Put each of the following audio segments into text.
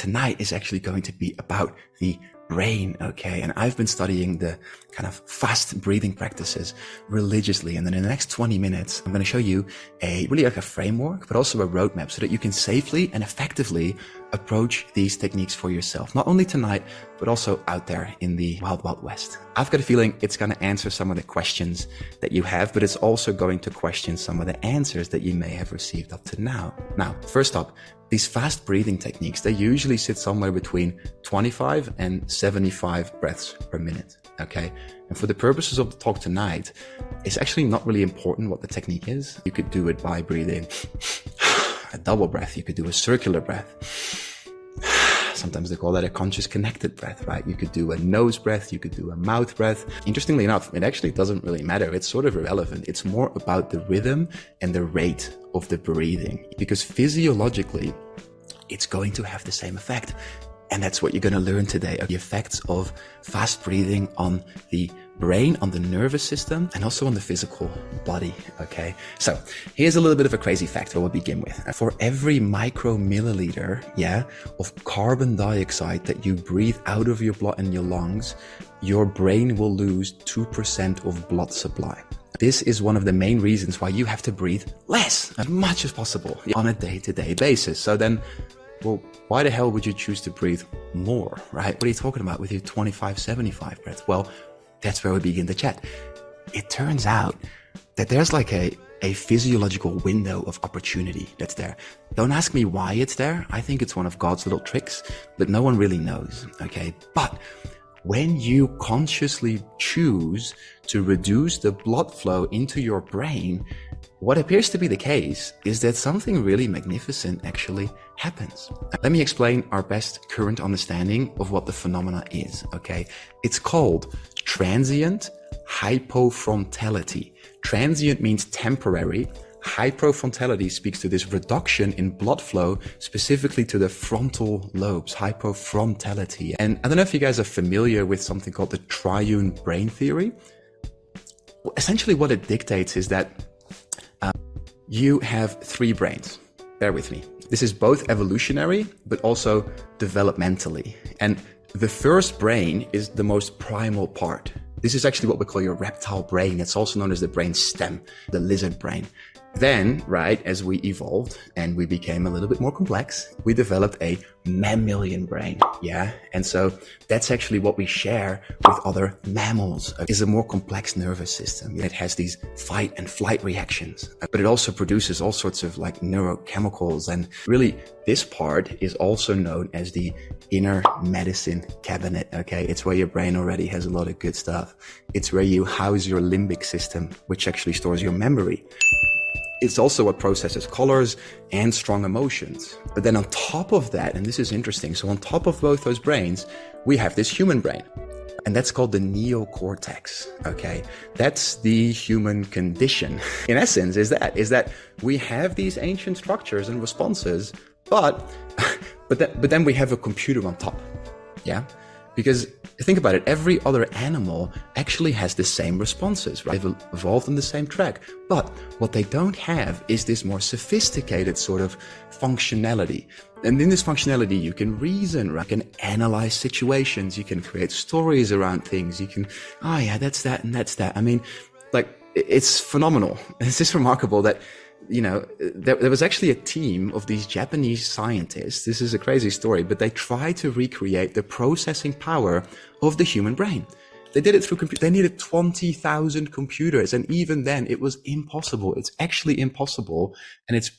tonight is actually going to be about the brain, okay? And I've been studying the kind of fast breathing practices religiously. And then in the next 20 minutes, I'm going to show you really like a framework, but also a roadmap so that you can safely and effectively approach these techniques for yourself. Not only tonight, but also out there in the wild, wild west. I've got a feeling it's going to answer some of the questions that you have, but it's also going to question some of the answers that you may have received up to now. Now, first up, these fast breathing techniques, they usually sit somewhere between 25 and 75 breaths per minute, okay? And for the purposes of the talk tonight, it's actually not really important what the technique is. You could do it by breathing a double breath. You could do a circular breath. Sometimes they call that a conscious connected breath, right? You could do a nose breath. You could do a mouth breath. Interestingly enough, it actually doesn't really matter. It's sort of irrelevant. It's more about the rhythm and the rate of the breathing, because physiologically, it's going to have the same effect. And that's what you're going to learn today, the effects of fast breathing on the brain, on the nervous system, and also on the physical body, okay? So here's a little bit of a crazy fact that we'll begin with. For every micromilliliter, of carbon dioxide that you breathe out of your blood and your lungs, your brain will lose 2% of blood supply. This is one of the main reasons why you have to breathe less, as much as possible, on a day-to-day basis. So then, well, why the hell would you choose to breathe more, right? What are you talking about with your 25, 75 breaths? Well, that's where we begin the chat. It turns out that there's like a physiological window of opportunity that's there. Don't ask me why it's there. I think it's one of God's little tricks, but no one really knows, okay? But when you consciously choose to reduce the blood flow into your brain, what appears to be the case is that something really magnificent actually happens. Let me explain our best current understanding of what the phenomena is, okay? It's called transient hypofrontality. Transient means temporary. Hypofrontality speaks to this reduction in blood flow, specifically to the frontal lobes, hypofrontality. And I don't know if you guys are familiar with something called the Triune brain theory. Essentially what it dictates is that you have three brains. Bear with me. This is both evolutionary, but also developmentally. And the first brain is the most primal part. This is actually what we call your reptile brain. It's also known as the brain stem, the lizard brain. Then, right, as we evolved and we became a little bit more complex, we developed a mammalian brain, And so that's actually what we share with other mammals, is a more complex nervous system. It has these fight and flight reactions, but it also produces all sorts of like neurochemicals. And really, this part is also known as the inner medicine cabinet, okay? It's where your brain already has a lot of good stuff. It's where you house your limbic system, which actually stores your memory. It's also what processes colors and strong emotions. But then on top of that, and this is interesting, so on top of both those brains, we have this human brain. And that's called the neocortex, okay? That's the human condition. In essence, is that we have these ancient structures and responses, but then we have a computer on top, Because think about it, every other animal actually has the same responses, right? They've evolved on the same track. But what they don't have is this more sophisticated sort of functionality. And in this functionality, you can reason, right? You can analyze situations. You can create stories around things. You can, that's that and that's that. I mean, like, it's phenomenal. It's just remarkable that, there was actually a team of these Japanese scientists. This is a crazy story, but they tried to recreate the processing power of the human brain. They did it through computers. They needed 20,000 computers. And even then it was impossible. It's actually impossible. And it's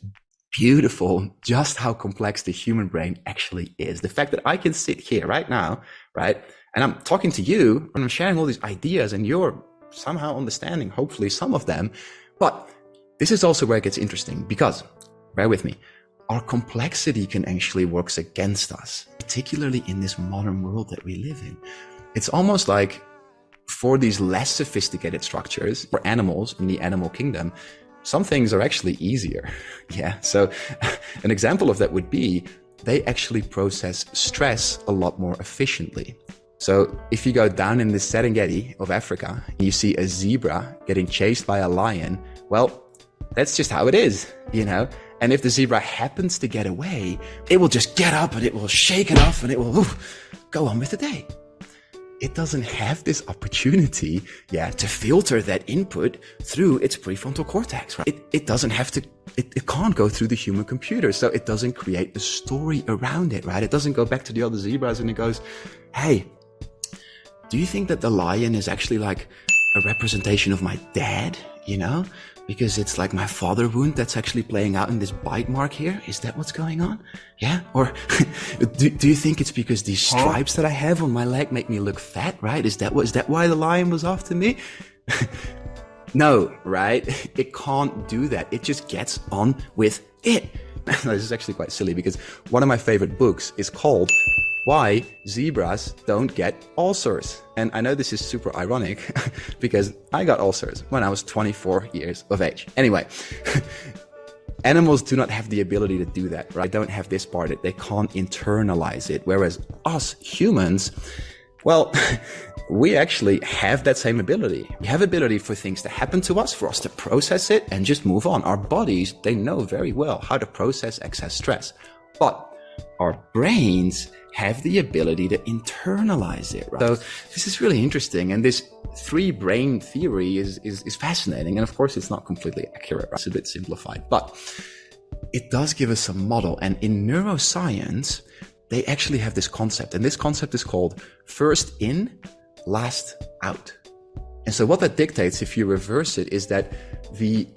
beautiful just how complex the human brain actually is. The fact that I can sit here right now, right? And I'm talking to you and I'm sharing all these ideas and you're somehow understanding, hopefully some of them, but this is also where it gets interesting because, bear with me, our complexity can actually work against us, particularly in this modern world that we live in. It's almost like for these less sophisticated structures, for animals in the animal kingdom, some things are actually easier. So an example of that would be they actually process stress a lot more efficiently. So if you go down in the Serengeti of Africa, and you see a zebra getting chased by a lion, well, that's just how it is, And if the zebra happens to get away, it will just get up and it will shake it off and it will go on with the day. It doesn't have this opportunity, to filter that input through its prefrontal cortex, right? It doesn't have to, it can't go through the human computer. So it doesn't create a story around it, right? It doesn't go back to the other zebras and it goes, hey, do you think that the lion is actually like a representation of my dad, because it's like my father wound that's actually playing out in this bite mark here? Is that what's going on? Yeah? Or do you think it's because these stripes that I have on my leg make me look fat, right? Is that why the lion was after me? No, right? It can't do that. It just gets on with it. This is actually quite silly because one of my favorite books is called Why Zebras Don't Get Ulcers. And I know this is super ironic because I got ulcers when I was 24 years of age. Anyway, animals do not have the ability to do that, right? They don't have this part, they can't internalize it. Whereas us humans, well, we actually have that same ability. We have ability for things to happen to us, for us to process it and just move on. Our bodies, they know very well how to process excess stress. But our brains have the ability to internalize it, right? So this is really interesting. And this 3-brain theory is fascinating. And of course, it's not completely accurate, right? It's a bit simplified, but it does give us a model. And in neuroscience, they actually have this concept. And this concept is called first in, last out. And so what that dictates, if you reverse it, is that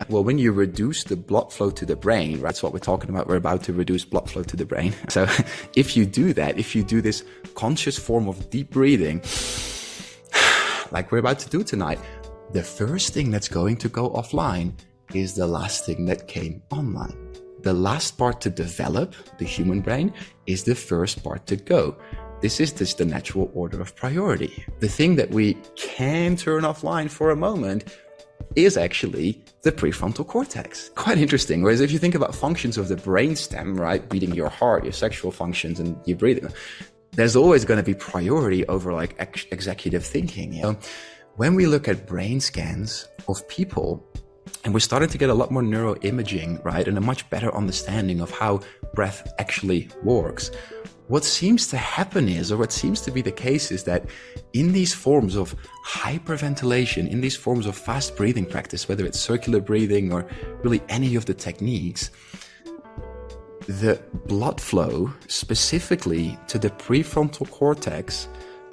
when you reduce the blood flow to the brain, right? That's what we're talking about. We're about to reduce blood flow to the brain. So if you do that, if you do this conscious form of deep breathing, like we're about to do tonight, the first thing that's going to go offline is the last thing that came online. The last part to develop, the human brain, is the first part to go. This is just the natural order of priority. The thing that we can turn offline for a moment is actually the prefrontal cortex. Quite interesting. Whereas if you think about functions of the brainstem, right, beating your heart, your sexual functions, and your breathing, there's always going to be priority over like executive thinking. When we look at brain scans of people, and we're starting to get a lot more neuroimaging, right, and a much better understanding of how breath actually works, what seems to happen is, or what seems to be the case, is that in these forms of hyperventilation, in these forms of fast breathing practice, whether it's circular breathing or really any of the techniques, the blood flow specifically to the prefrontal cortex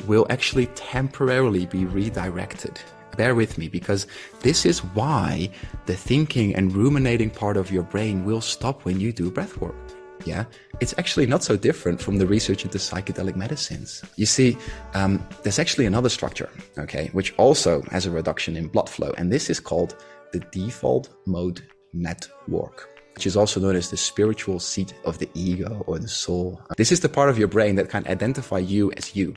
will actually temporarily be redirected. Bear with me, because this is why the thinking and ruminating part of your brain will stop when you do breath work. Yeah, it's actually not so different from the research into psychedelic medicines. You see, there's actually another structure, okay, which also has a reduction in blood flow. And this is called the default mode network, which is also known as the spiritual seat of the ego or the soul. This is the part of your brain that can identify you as you.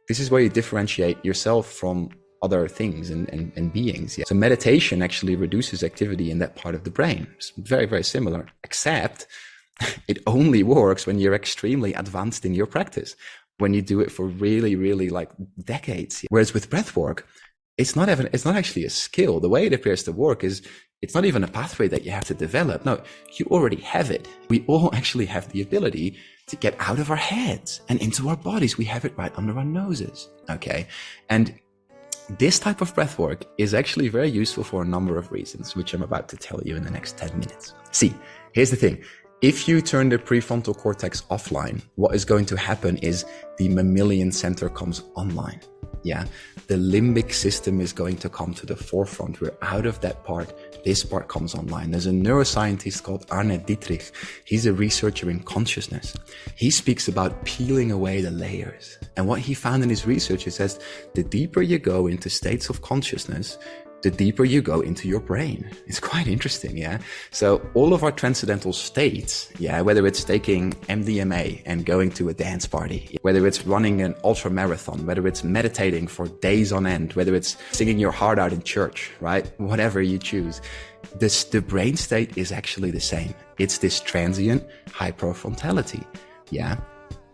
This is where you differentiate yourself from other things and beings. Yeah. So meditation actually reduces activity in that part of the brain. It's very, very similar, except it only works when you're extremely advanced in your practice, when you do it for really, really like decades. Whereas with breath work, it's not actually a skill. The way it appears to work is it's not even a pathway that you have to develop. No, you already have it. We all actually have the ability to get out of our heads and into our bodies. We have it right under our noses. Okay. And this type of breath work is actually very useful for a number of reasons, which I'm about to tell you in the next 10 minutes. See, here's the thing. If you turn the prefrontal cortex offline, what is going to happen is the mammalian center comes online. Yeah, the limbic system is going to come to the forefront. We're out of that part. This part comes online. There's a neuroscientist called Arne Dietrich. He's a researcher in consciousness. He speaks about peeling away the layers. And what he found in his research is that the deeper you go into states of consciousness, the deeper you go into your brain. It's quite interesting, yeah? So all of our transcendental states, yeah, whether it's taking MDMA and going to a dance party, whether it's running an ultra marathon, whether it's meditating for days on end, whether it's singing your heart out in church, right? Whatever you choose, the brain state is actually the same. It's this transient hypofrontality, yeah?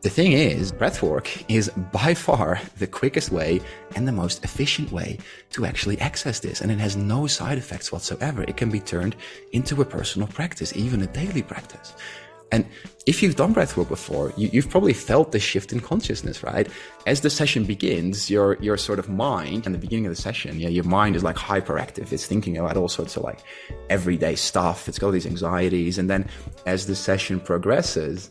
The thing is, breathwork is by far the quickest way and the most efficient way to actually access this. And it has no side effects whatsoever. It can be turned into a personal practice, even a daily practice. And if you've done breathwork before, you've probably felt the shift in consciousness, right? As the session begins, your sort of mind, in the beginning of the session, your mind is like hyperactive. It's thinking about all sorts of like everyday stuff. It's got all these anxieties. And then as the session progresses,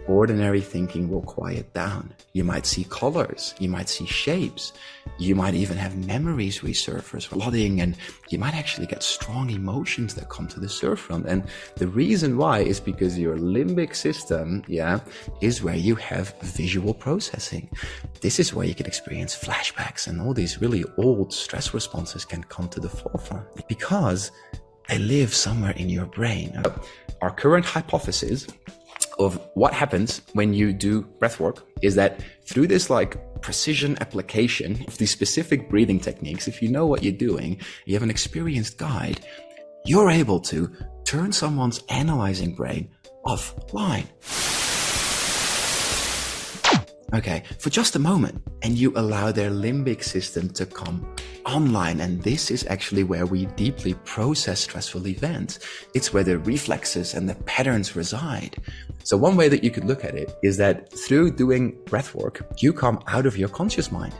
ordinary thinking will quiet down. You might see colors, you might see shapes, you might even have memories resurface, flooding, and you might actually get strong emotions that come to the surface. And the reason why is because your limbic system, is where you have visual processing. This is where you can experience flashbacks, and all these really old stress responses can come to the forefront because they live somewhere in your brain. Our current hypothesis of what happens when you do breathwork is that through this like precision application of these specific breathing techniques, if you know what you're doing, you have an experienced guide, you're able to turn someone's analyzing brain offline. Okay, for just a moment, and you allow their limbic system to come online. And this is actually where we deeply process stressful events. It's where the reflexes and the patterns reside. So one way that you could look at it is that through doing breathwork, you come out of your conscious mind.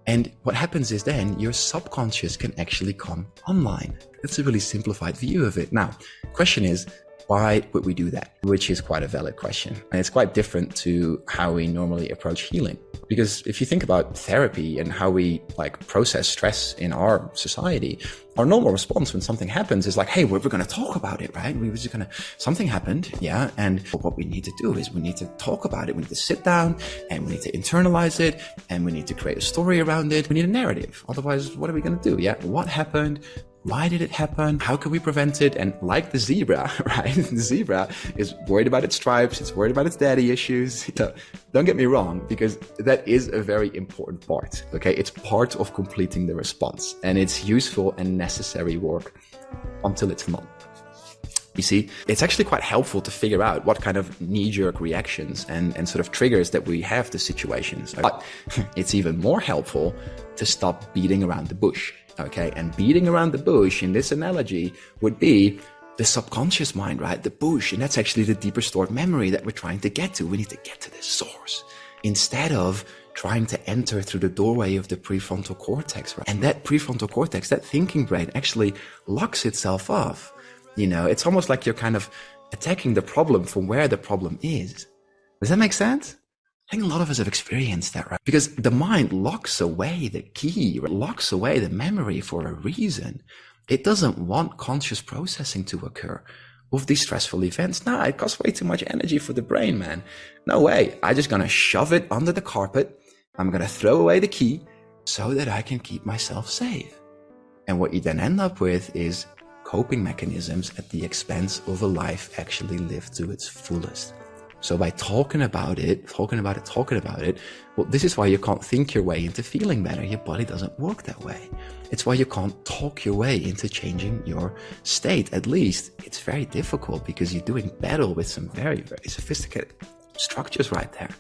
And what happens is then your subconscious can actually come online. That's a really simplified view of it. Now, question is, why would we do that? Which is quite a valid question. And it's quite different to how we normally approach healing. Because if you think about therapy and how we like process stress in our society, our normal response when something happens is like, hey, we're going to talk about it, right? We were just going to, something happened. And what we need to do is we need to talk about it. We need to sit down and we need to internalize it and we need to create a story around it. We need a narrative. Otherwise, what are we going to do? What happened? Why did it happen? How can we prevent it? And like the zebra, right? The zebra is worried about its stripes. It's worried about its daddy issues. So don't get me wrong, because that is a very important part. Okay. It's part of completing the response, and it's useful and necessary work until it's not. You see, it's actually quite helpful to figure out what kind of knee-jerk reactions and sort of triggers that we have to situations. But it's even more helpful to stop beating around the bush. Okay, and beating around the bush in this analogy would be the subconscious mind, right? The bush, and that's actually the deeper stored memory that we're trying to get to. We need to get to the source instead of trying to enter through the doorway of the prefrontal cortex, right? And that prefrontal cortex, that thinking brain, actually locks itself off. It's almost like you're kind of attacking the problem from where the problem is. Does that make sense? I think a lot of us have experienced that, right? Because the mind locks away the key, locks away the memory for a reason. It doesn't want conscious processing to occur of these stressful events. No, it costs way too much energy for the brain, man. No way. I'm just going to shove it under the carpet. I'm going to throw away the key so that I can keep myself safe. And what you then end up with is coping mechanisms at the expense of a life actually lived to its fullest. So by talking about it, well, this is why you can't think your way into feeling better. Your body doesn't work that way. It's why you can't talk your way into changing your state. At least it's very difficult because you're doing battle with some very, very sophisticated structures right there,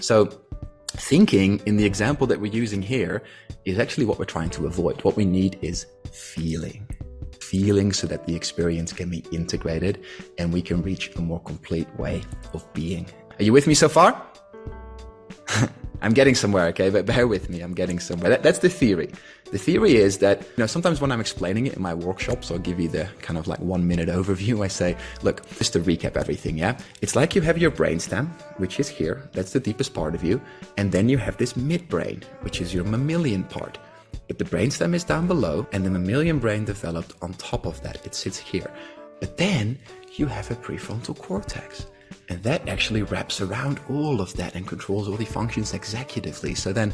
So thinking in the example that we're using here is actually what we're trying to avoid. What we need is feeling so that the experience can be integrated and we can reach a more complete way of being. Are you with me so far? I'm getting somewhere, okay? But bear with me, I'm getting somewhere. That's the theory. The theory is that, sometimes when I'm explaining it in my workshops, I'll give you the kind of like 1 minute overview. I say, look, just to recap everything, It's like you have your brainstem, which is here. That's the deepest part of you. And then you have this midbrain, which is your mammalian part. But the brainstem is down below and the mammalian brain developed on top of that. It sits here. But then you have a prefrontal cortex, and that actually wraps around all of that and controls all the functions executively. So then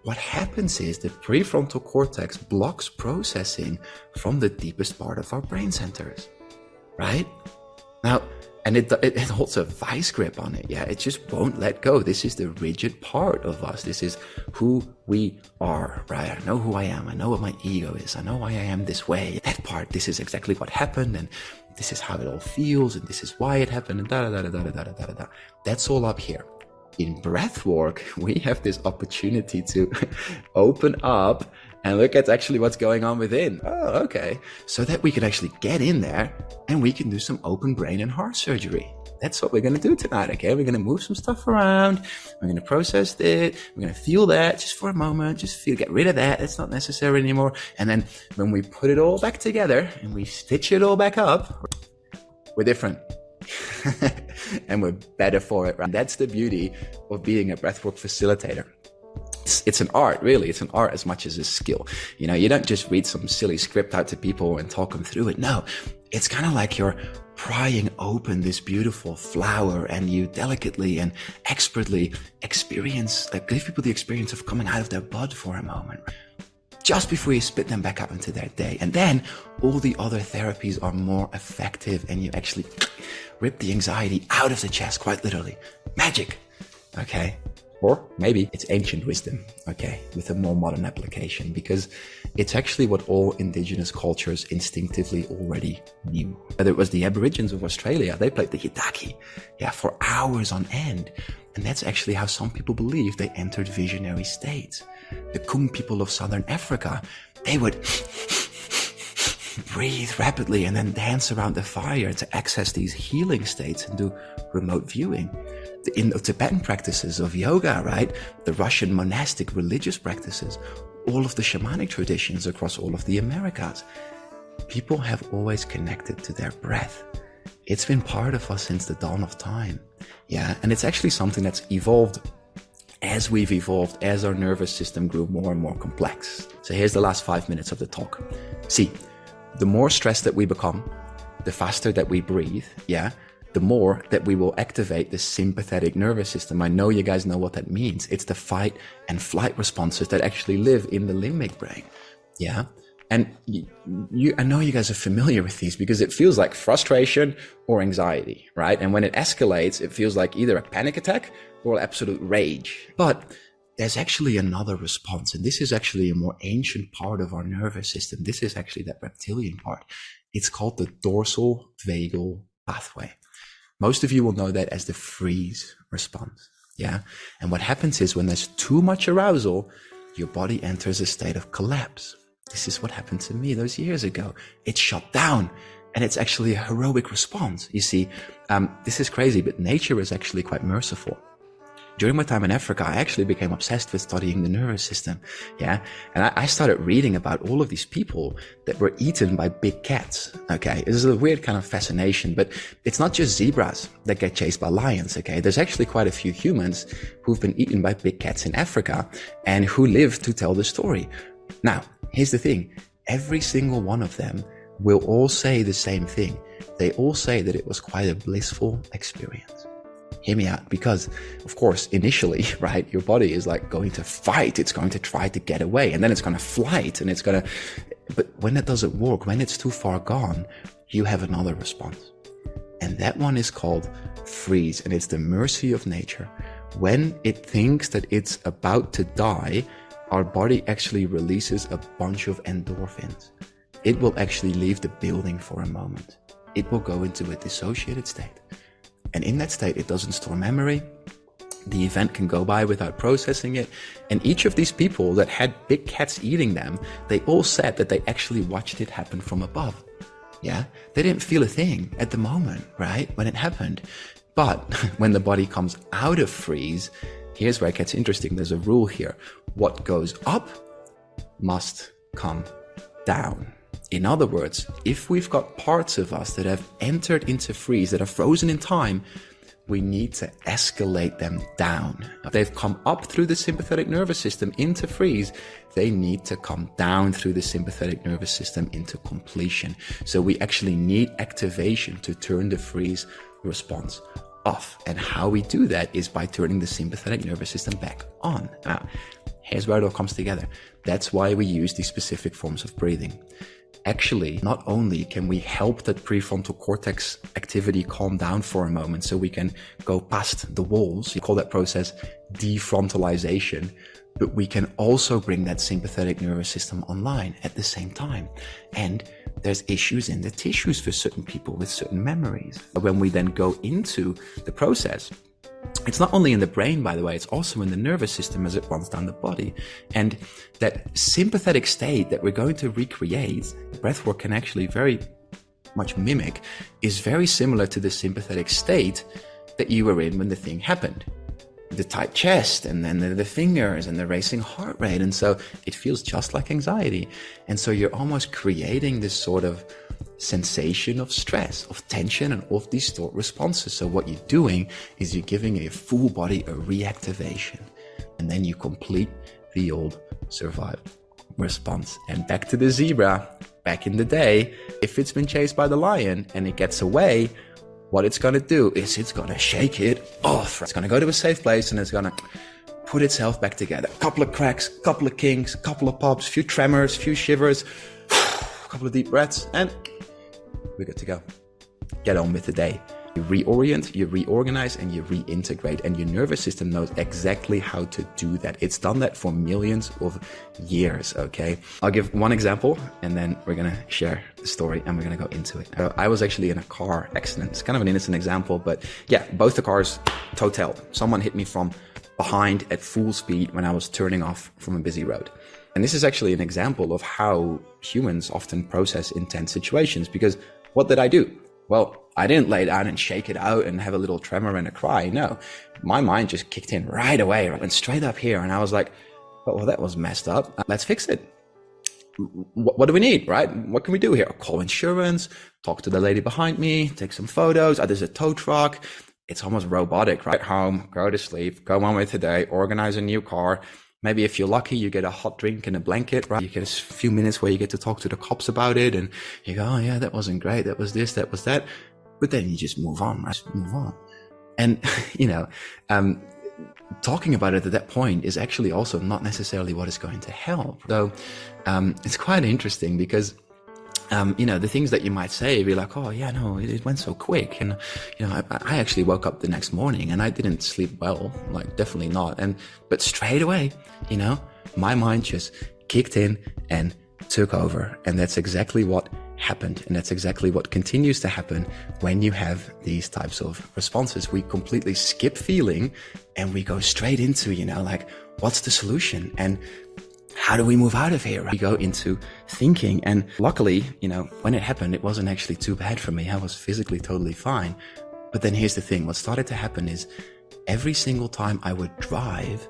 what happens is the prefrontal cortex blocks processing from the deepest part of our brain centers, right? Now, and it holds a vice grip on it. It just won't let go. This is the rigid part of us. This is who we are, right? I know who I am. I know what my ego is. I know why I am this way. That part, this is exactly what happened. And this is how it all feels, and this is why it happened, and da da da da da da da da da. That's all up here. In breathwork, we have this opportunity to open up and look at actually what's going on within. Oh, okay. So that we can actually get in there and we can do some open brain and heart surgery. That's what we're going to do tonight, okay? We're going to move some stuff around. We're going to process it. We're going to feel that just for a moment. Just get rid of that. It's not necessary anymore. And then when we put it all back together and we stitch it all back up, we're different. And we're better for it, right? That's the beauty of being a breathwork facilitator. It's an art, really. It's an art as much as a skill. You know, you don't just read some silly script out to people and talk them through it. No, it's kind of like you're prying open this beautiful flower and you delicately and expertly give people the experience of coming out of their bud for a moment, just before you spit them back up into their day. And then all the other therapies are more effective and you actually rip the anxiety out of the chest, quite literally. Magic, okay? Or maybe it's ancient wisdom, okay, with a more modern application, because it's actually what all indigenous cultures instinctively already knew. Whether it was the Aborigines of Australia, they played the yidaki, for hours on end. And that's actually how some people believe they entered visionary states. The Kung people of Southern Africa, they would breathe rapidly and then dance around the fire to access these healing states and do remote viewing. The Indo-Tibetan practices of yoga, right? The Russian monastic religious practices, all of the shamanic traditions across all of the Americas. People have always connected to their breath. It's been part of us since the dawn of time. And it's actually something that's evolved as we've evolved, as our nervous system grew more and more complex. So here's the last 5 minutes of the talk. See, the more stressed that we become, the faster that we breathe, the more that we will activate the sympathetic nervous system. I know you guys know what that means. It's the fight and flight responses that actually live in the limbic brain. And I know you guys are familiar with these because it feels like frustration or anxiety, right? And when it escalates, it feels like either a panic attack or absolute rage. But there's actually another response, and this is actually a more ancient part of our nervous system. This is actually that reptilian part. It's called the dorsal vagal pathway. Most of you will know that as the freeze response. And what happens is when there's too much arousal, your body enters a state of collapse. This is what happened to me those years ago. It's shut down, and it's actually a heroic response. You see, this is crazy, but nature is actually quite merciful. During my time in Africa, I actually became obsessed with studying the nervous system. And I started reading about all of these people that were eaten by big cats. Okay, this is a weird kind of fascination, but it's not just zebras that get chased by lions. Okay, there's actually quite a few humans who've been eaten by big cats in Africa and who live to tell the story. Now, here's the thing. Every single one of them will all say the same thing. They all say that it was quite a blissful experience. Hear me out, because of course, initially, right, your body is like going to fight. It's going to try to get away, and then it's going to flight, and but when it doesn't work, when it's too far gone, you have another response. And that one is called freeze, and it's the mercy of nature. When it thinks that it's about to die, our body actually releases a bunch of endorphins. It will actually leave the building for a moment. It will go into a dissociated state. And in that state, it doesn't store memory. The event can go by without processing it. And each of these people that had big cats eating them, they all said that they actually watched it happen from above. They didn't feel a thing at the moment, right, when it happened. But when the body comes out of freeze, here's where it gets interesting. There's a rule here. What goes up must come down. In other words, if we've got parts of us that have entered into freeze, that are frozen in time, we need to escalate them down. If they've come up through the sympathetic nervous system into freeze, they need to come down through the sympathetic nervous system into completion. So we actually need activation to turn the freeze response off. And how we do that is by turning the sympathetic nervous system back on. Now, here's where it all comes together. That's why we use these specific forms of breathing. actually, not only can we help that prefrontal cortex activity calm down for a moment so we can go past the walls, you call that process defrontalization, but we can also bring that sympathetic nervous system online at the same time. And there's issues in the tissues for certain people with certain memories. When we then go into the process, it's not only in the brain, by the way, it's also in the nervous system as it runs down the body. And that sympathetic state that we're going to recreate, breathwork can actually very much mimic, is very similar to the sympathetic state that you were in when the thing happened. The tight chest, and then the fingers and the racing heart rate. And so it feels just like anxiety. And so you're almost creating this sort of sensation of stress, of tension, and of these stored responses. So what you're doing is you're giving a full body a reactivation, and then you complete the old survival response. And back to the zebra, back in the day, if it's been chased by the lion and it gets away, what it's going to do is it's going to shake it off. It's going to go to a safe place and it's going to put itself back together. A couple of cracks, a couple of kinks, a couple of pops, a few tremors, a few shivers, a couple of deep breaths, and we're good to go. Get on with the day. You reorient, you reorganize, and you reintegrate. And your nervous system knows exactly how to do that. It's done that for millions of years, okay? I'll give one example, and then we're going to share the story, and we're going to go into it. I was actually in a car accident. It's kind of an innocent example, but yeah, both the cars totaled. Someone hit me from behind at full speed when I was turning off from a busy road. And this is actually an example of how humans often process intense situations, because what did I do? Well, I didn't lay down and shake it out and have a little tremor and a cry. No, my mind just kicked in right away. I went straight up here and I was like, well, that was messed up. Let's fix it. What do we need, right? What can we do here? Call insurance, talk to the lady behind me, take some photos. There's a tow truck. It's almost robotic, right? Home, go to sleep, go on with the day, organize a new car. Maybe if you're lucky, you get a hot drink and a blanket, right? You get a few minutes where you get to talk to the cops about it and you go, oh yeah, that wasn't great. That was this, that was that. But then you just move on, right? Just move on. And, talking about it at that point is actually also not necessarily what is going to help. Though, it's quite interesting because, the things that you might say, be like, oh yeah, no, it went so quick. And, I actually woke up the next morning and I didn't sleep well, like definitely not. But straight away, my mind just kicked in and took over. And that's exactly what happened. And that's exactly what continues to happen when you have these types of responses. We completely skip feeling and we go straight into, what's the solution? And how do we move out of here? We go into thinking. And luckily, when it happened, it wasn't actually too bad for me. I was physically totally fine. But then here's the thing. What started to happen is every single time I would drive,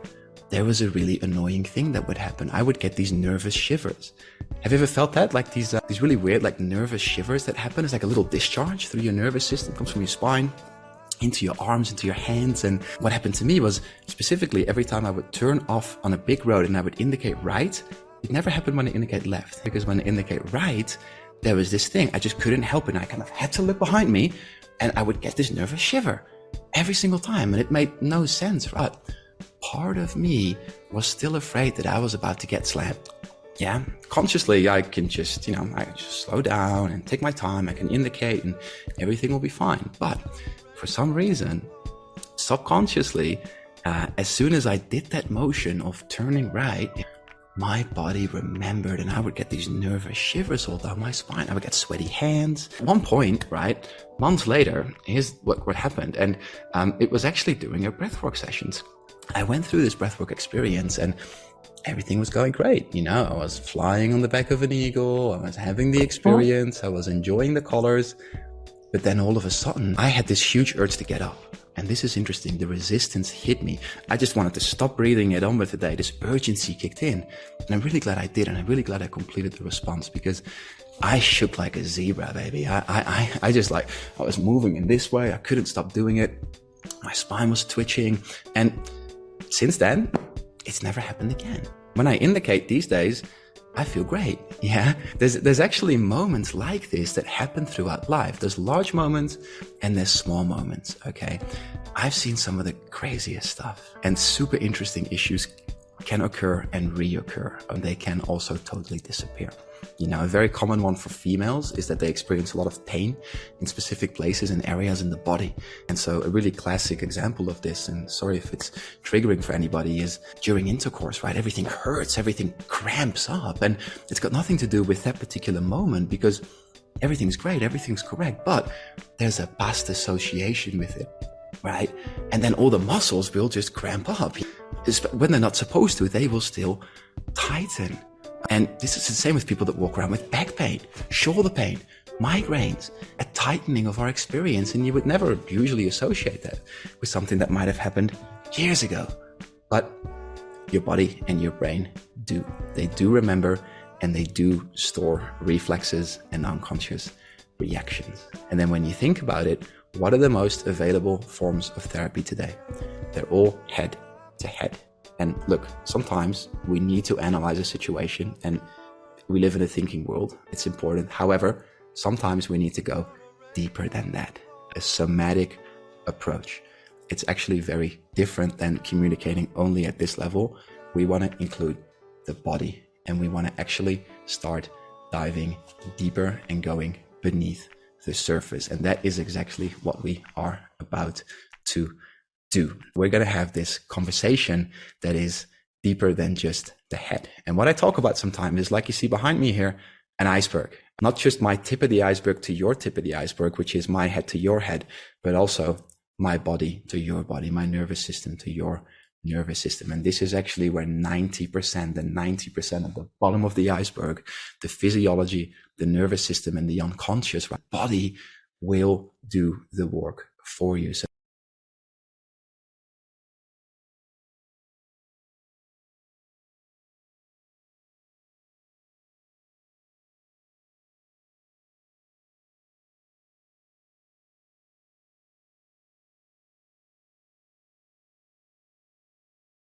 there was a really annoying thing that would happen. I would get these nervous shivers. Have you ever felt that? Like these really weird, nervous shivers that happen. It's like a little discharge through your nervous system, comes from your spine into your arms, into your hands. And what happened to me was specifically every time I would turn off on a big road and I would indicate right, it never happened when I indicate left, because when I indicate right, there was this thing. I just couldn't help it. And I kind of had to look behind me and I would get this nervous shiver every single time. And it made no sense, right? Part of me was still afraid that I was about to get slammed. Yeah, consciously, I can just, I can just slow down and take my time. I can indicate and everything will be fine. But for some reason, subconsciously, as soon as I did that motion of turning right, my body remembered and I would get these nervous shivers all down my spine. I would get sweaty hands. At one point, right, months later, here's what happened. And it was actually during a breathwork sessions. I went through this breathwork experience and everything was going great. I was flying on the back of an eagle. I was having the experience. I was enjoying the colors. But then all of a sudden, I had this huge urge to get up. And this is interesting. The resistance hit me. I just wanted to stop breathing, get on with the day. This urgency kicked in. And I'm really glad I did. And I'm really glad I completed the response, because I shook like a zebra, baby. I was moving in this way. I couldn't stop doing it. My spine was twitching. And since then, it's never happened again. When I indicate these days, I feel great. Yeah. There's actually moments like this that happen throughout life. There's large moments and there's small moments. Okay. I've seen some of the craziest stuff and super interesting issues can occur and reoccur, and they can also totally disappear. You know, a very common one for females is that they experience a lot of pain in specific places and areas in the body. And so a really classic example of this, and sorry if it's triggering for anybody, is during intercourse, right? Everything hurts, everything cramps up, and it's got nothing to do with that particular moment because everything's great, everything's correct, but there's a past association with it, right? And then all the muscles will just cramp up. When they're not supposed to, they will still tighten. And this is the same with people that walk around with back pain, shoulder pain, migraines, a tightening of our experience. And you would never usually associate that with something that might have happened years ago. But your body and your brain do. They do remember, and they do store reflexes and unconscious reactions. And then when you think about it, what are the most available forms of therapy today? They're all head to head. And look, sometimes we need to analyze a situation, and we live in a thinking world. It's important. However, sometimes we need to go deeper than that. A somatic approach. It's actually very different than communicating only at this level. We want to include the body, and we want to actually start diving deeper and going beneath the surface. And that is exactly what we are about to do. We're going to have this conversation that is deeper than just the head. And what I talk about sometimes is, like you see behind me here, an iceberg. Not just my tip of the iceberg to your tip of the iceberg, which is my head to your head, but also my body to your body, my nervous system to your nervous system. And this is actually where 90% of the bottom of the iceberg, the physiology, the nervous system, and the unconscious body will do the work for you. So